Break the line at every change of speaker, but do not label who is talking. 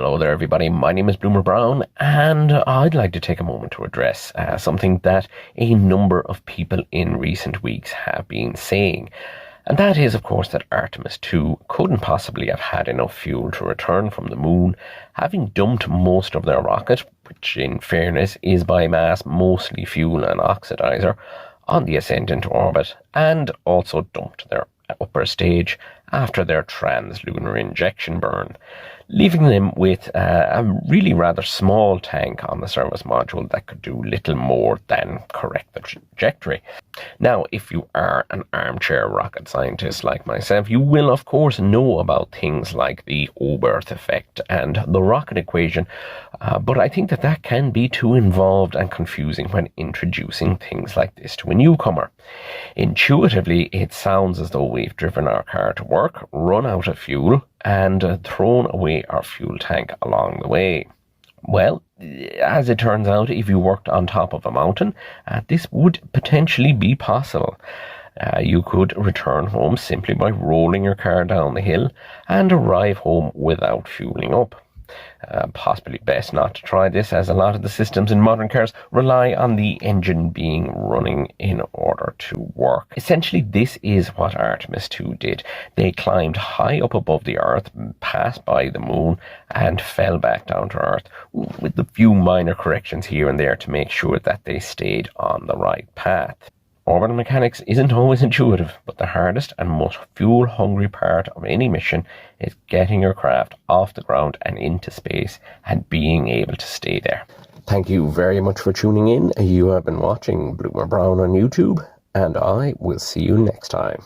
Hello there everybody, my name is Bloomer Brown and I'd like to take a moment to address something that a number of people in recent weeks have been saying. And that is, of course, that Artemis 2 couldn't possibly have had enough fuel to return from the moon, having dumped most of their rocket, which in fairness is by mass mostly fuel and oxidizer, on the ascent into orbit, and also dumped their upper stage after their trans-lunar injection burn, leaving them with a really rather small tank on the service module that could do little more than correct the trajectory. Now, if you are an armchair rocket scientist like myself, you will of course know about things like the Oberth effect and the rocket equation, but I think that can be too involved and confusing when introducing things like this to a newcomer. Intuitively, it sounds as though we've driven our car to work, run out of fuel, and thrown away our fuel tank along the way. Well, as it turns out, if you worked on top of a mountain, this would potentially be possible. You could return home simply by rolling your car down the hill and arrive home without fueling up. Possibly best not to try this, as a lot of the systems in modern cars rely on the engine being running in order to work. Essentially, this is what Artemis 2 did. They climbed high up above the Earth, passed by the moon, and fell back down to Earth, with a few minor corrections here and there to make sure that they stayed on the right path. Orbital mechanics isn't always intuitive, but the hardest and most fuel-hungry part of any mission is getting your craft off the ground and into space and being able to stay there. Thank you very much for tuning in. You have been watching Bloomer Brown on YouTube, and I will see you next time.